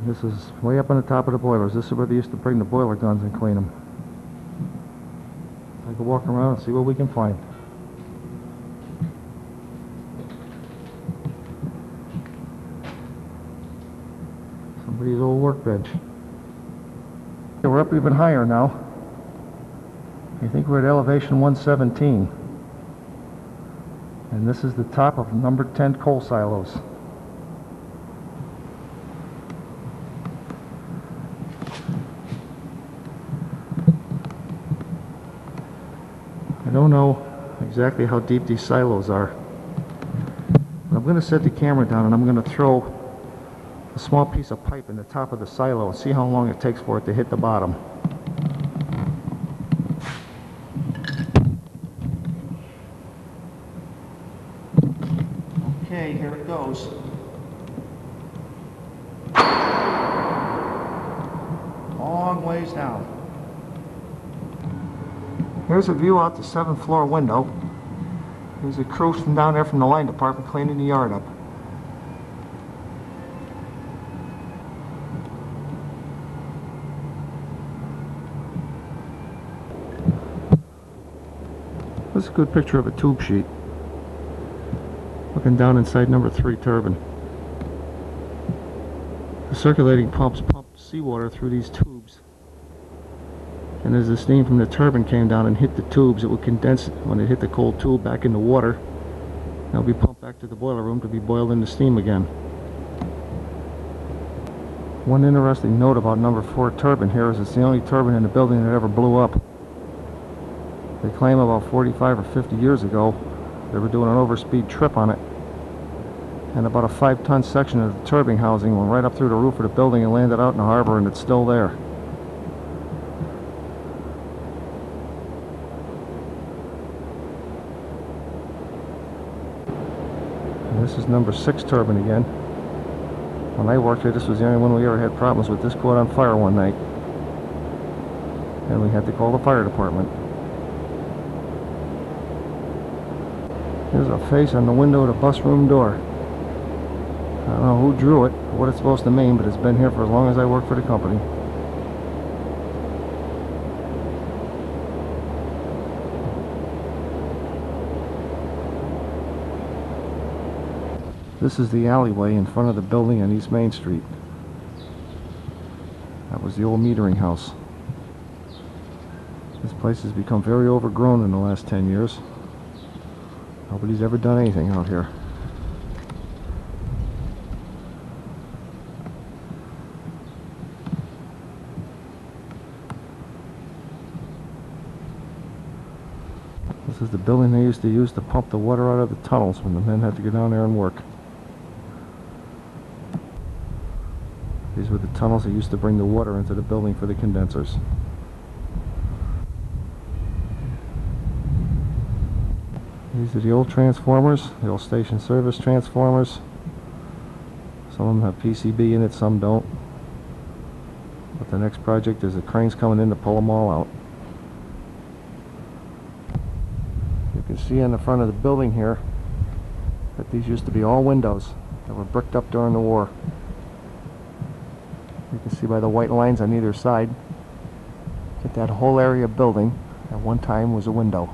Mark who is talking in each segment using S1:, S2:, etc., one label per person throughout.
S1: This is way up on the top of the boilers. This is where they used to bring the boiler guns and clean them. I could walk around and see what we can find. Somebody's old workbench. Okay, we're up even higher now. I think we're at elevation 117. And this is the top of number 10 coal silos. I don't know exactly how deep these silos are, but I'm going to set the camera down and I'm going to throw a small piece of pipe in the top of the silo and see how long it takes for it to hit the bottom. Okay, here it goes. Long ways down. Here's a view out the 7th floor window. There's a crew from down there from the line department cleaning the yard up. This is a good picture of a tube sheet. Looking down inside number 3 turbine. The circulating pumps pump seawater through these tubes. And as the steam from the turbine came down and hit the tubes, it would condense when it hit the cold tube back in the water. And it'll be pumped back to the boiler room to be boiled into steam again. One interesting note about number 4 turbine here is it's the only turbine in the building that ever blew up. They claim about 45 or 50 years ago they were doing an overspeed trip on it, and about a 5-ton section of the turbine housing went right up through the roof of the building and landed out in the harbor, and it's still there. And this is number 6 turbine again. When I worked here, this was the only one we ever had problems with. This caught on fire one night, and we had to call the fire department. Here's a face on the window of the bus room door. I don't know who drew it, or what it's supposed to mean, but it's been here for as long as I work for the company. This is the alleyway in front of the building on East Main Street. That was the old metering house. This place has become very overgrown in the last 10 years. Nobody's ever done anything out here. This is the building they used to use to pump the water out of the tunnels when the men had to go down there and work. These were the tunnels that used to bring the water into the building for the condensers. These are the old transformers, the old station service transformers. Some of them have PCB in it, some don't. But the next project is the cranes coming in to pull them all out. You can see on the front of the building here that these used to be all windows that were bricked up during the war. You can see by the white lines on either side that that whole area of building at one time was a window,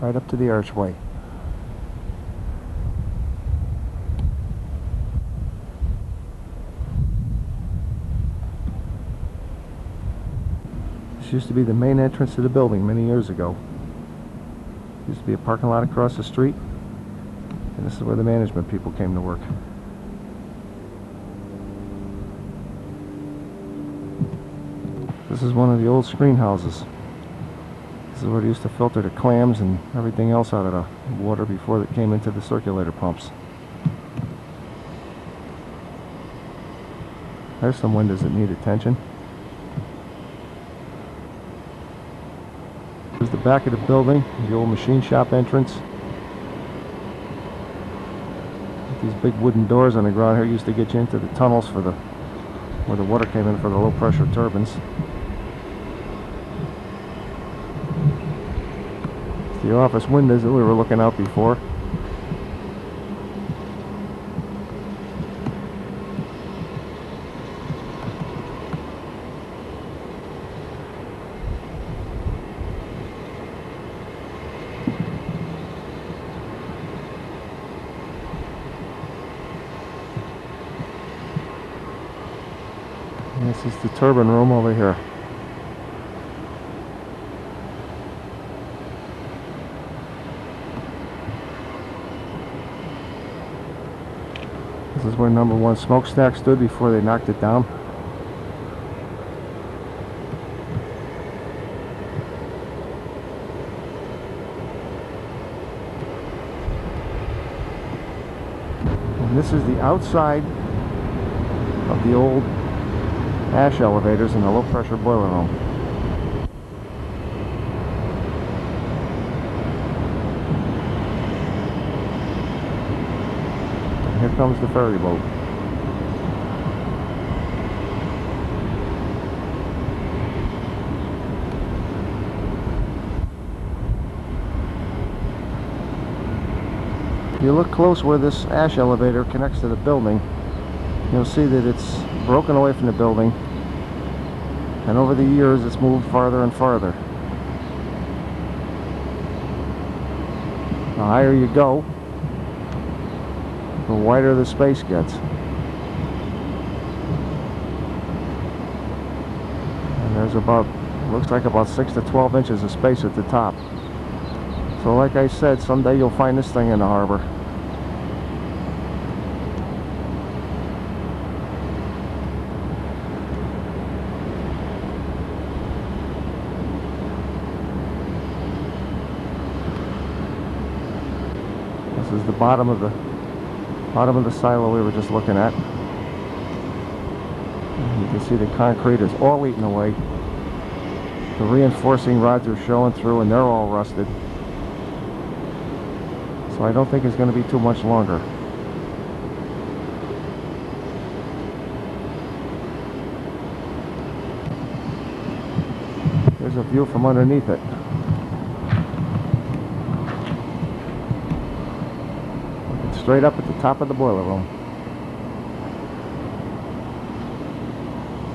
S1: right up to the archway. This used to be the main entrance to the building many years ago. Used to be a parking lot across the street, and this is where the management people came to work. This is one of the old screen houses. This is where they used to filter the clams and everything else out of the water before it came into the circulator pumps. There's some windows that need attention. Here's the back of the building, the old machine shop entrance. These big wooden doors on the ground here used to get you into the tunnels for where the water came in for the low pressure turbines. The office windows that we were looking out before. And this is the turbine room over here. This is where number 1 smokestack stood before they knocked it down. And this is the outside of the old ash elevators in the low pressure boiler room. And here comes the ferry boat. If you look close where this ash elevator connects to the building, you'll see that it's broken away from the building, and over the years it's moved farther and farther. The higher you go, the wider the space gets. And there's looks like about 6 to 12 inches of space at the top. So like I said, someday you'll find this thing in the harbor. This is the bottom of the silo we were just looking at. And you can see the concrete is all eaten away. The reinforcing rods are showing through and they're all rusted. So I don't think it's going to be too much longer. There's a view from underneath it. Looking straight up at the top of the boiler room.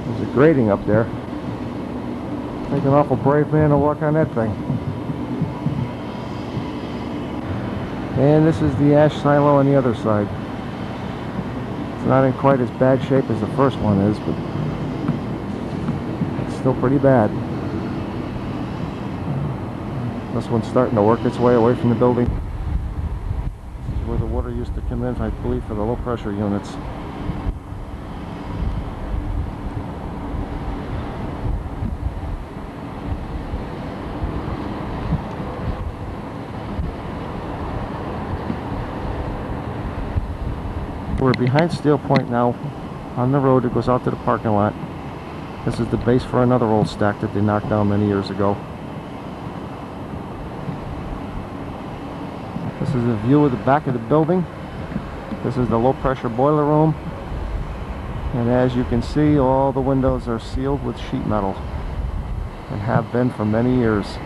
S1: There's a grating up there. Take an awful brave man to walk on that thing. And this is the ash silo on the other side. It's not in quite as bad shape as the first one is, but it's still pretty bad. This one's starting to work its way away from the building. This is where the water used to come in, I believe, for the low pressure units. We're behind Steel Point now, on the road that goes out to the parking lot. This is the base for another old stack that they knocked down many years ago. This is a view of the back of the building. This is the low pressure boiler room. And as you can see, all the windows are sealed with sheet metal and have been for many years.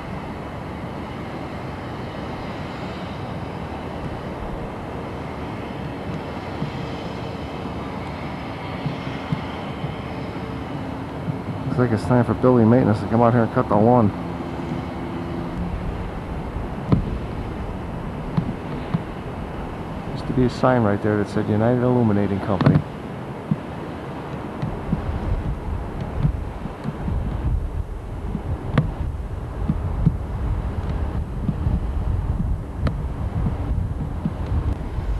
S1: I think it's time for building maintenance to come out here and cut the lawn. Used to be a sign right there that said United Illuminating Company.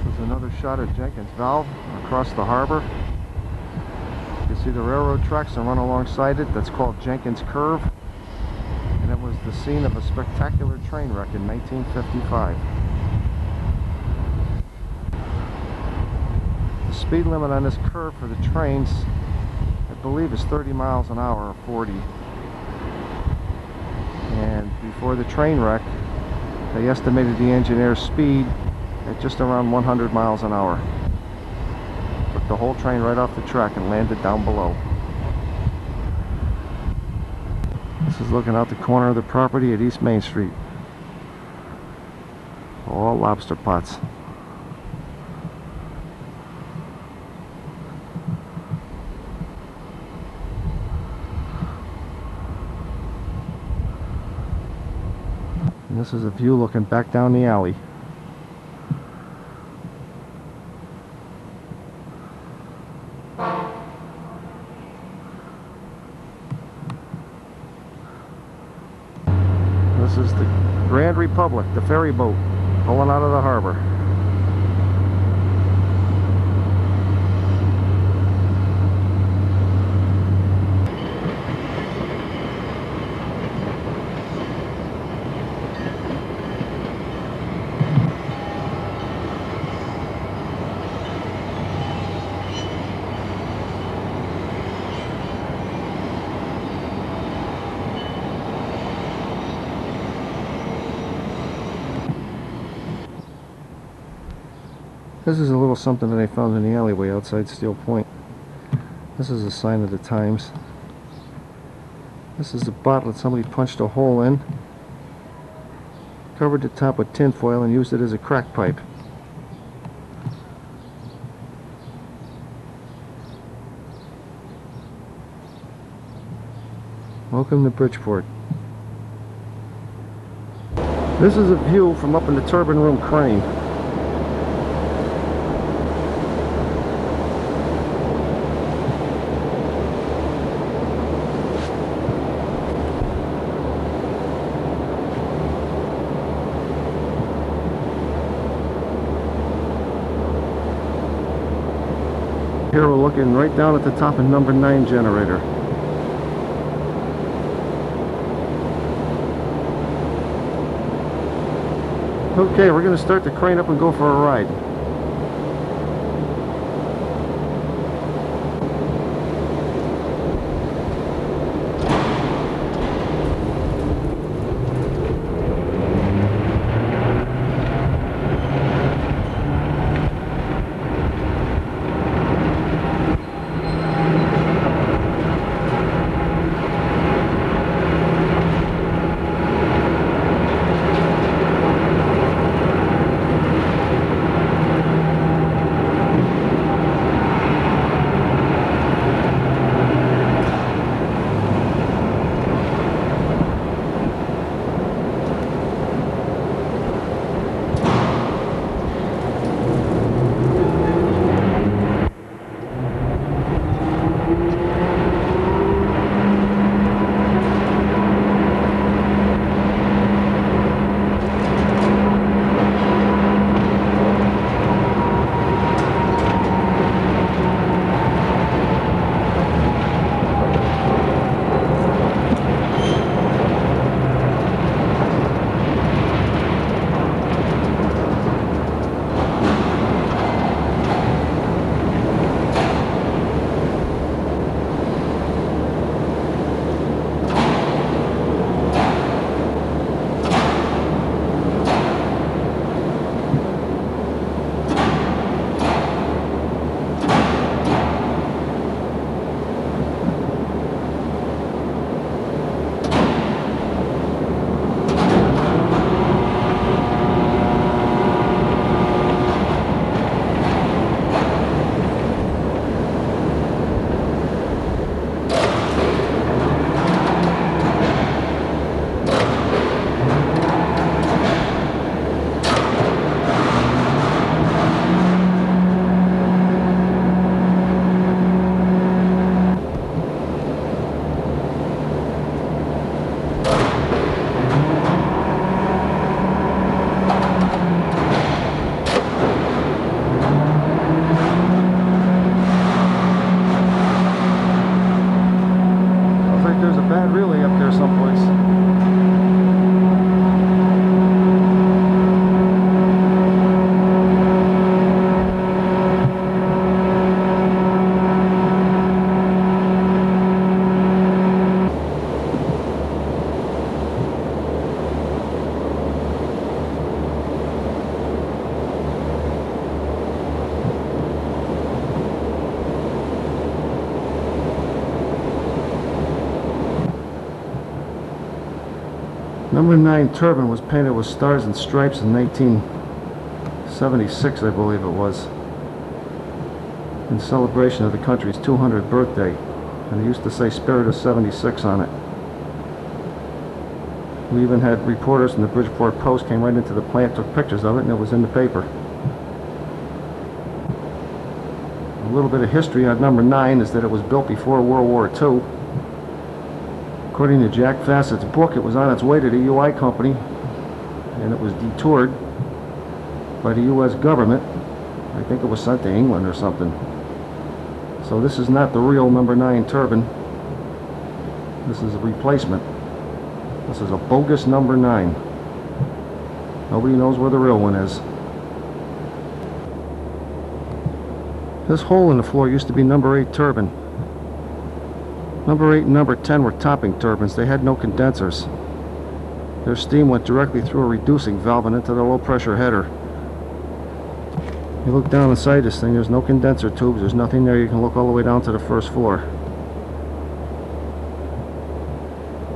S1: There's another shot of Jenkins Valve across the harbor. You see the railroad tracks that run alongside it. That's called Jenkins Curve, and it was the scene of a spectacular train wreck in 1955. The speed limit on this curve for the trains, I believe, is 30 miles an hour or 40. And before the train wreck, they estimated the engineer's speed at just around 100 miles an hour. Took the whole train right off the track and landed down below. This is looking out the corner of the property at East Main Street. All lobster pots. And this is a view looking back down the alley. is the Grand Republic, the ferry boat, pulling out of the harbor. This is a little something that I found in the alleyway outside Steel Point. This is a sign of the times. This is a bottle that somebody punched a hole in, covered the top with tin foil, and used it as a crack pipe. Welcome to Bridgeport. This is a view from up in the turbine room crane. Here we're looking right down at the top of number 9 generator. Okay, we're going to start the crane up and go for a ride. Number 9 turbine was painted with stars and stripes in 1976, I believe it was, in celebration of the country's 200th birthday, and it used to say Spirit of 76 on it. We even had reporters from the Bridgeport Post came right into the plant, took pictures of it, and it was in the paper. A little bit of history on number 9 is that it was built before World War II. According to Jack Fassett's book, it was on its way to the UI company, and it was detoured by the US government. I think it was sent to England or something. So this is not the real number 9 turbine. This is a replacement. This is a bogus number 9. Nobody knows where the real one is. This hole in the floor used to be number 8 turbine. Number 8 and number 10 were topping turbines. They had no condensers. Their steam went directly through a reducing valve and into the low pressure header. You look down inside this thing, there's no condenser tubes, there's nothing there. You can look all the way down to the first floor.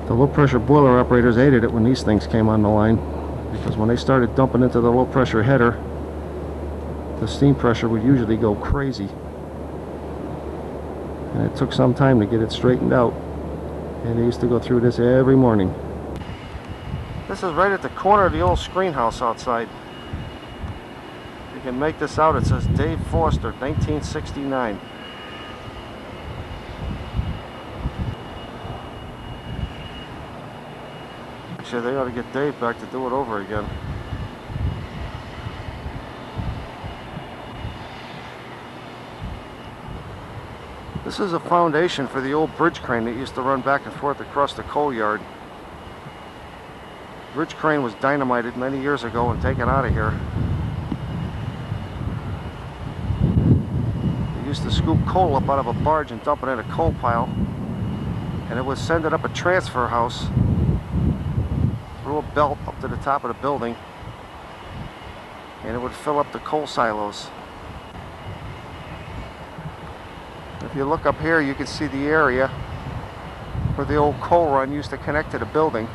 S1: The low pressure boiler operators hated it when these things came on the line, because when they started dumping into the low pressure header, the steam pressure would usually go crazy. And it took some time to get it straightened out. And they used to go through this every morning. This is right at the corner of the old screen house outside. You can make this out. It says Dave Foster, 1969. Actually, they ought to get Dave back to do it over again. This is a foundation for the old bridge crane that used to run back and forth across the coal yard. Bridge crane was dynamited many years ago and taken out of here. They used to scoop coal up out of a barge and dump it in a coal pile, and it would send it up a transfer house through a belt up to the top of the building, and it would fill up the coal silos. If you look up here, you can see the area where the old coal run used to connect to the building,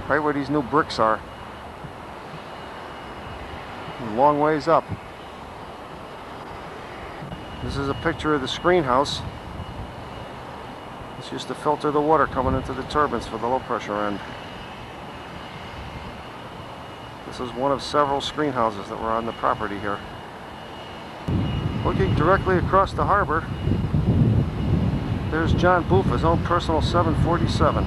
S1: right where these new bricks are. A long ways up. This is a picture of the screen house. This used to filter the water coming into the turbines for the low pressure end. This is one of several screen houses that were on the property here. Looking directly across the harbor, there's John Buffa's own personal 747.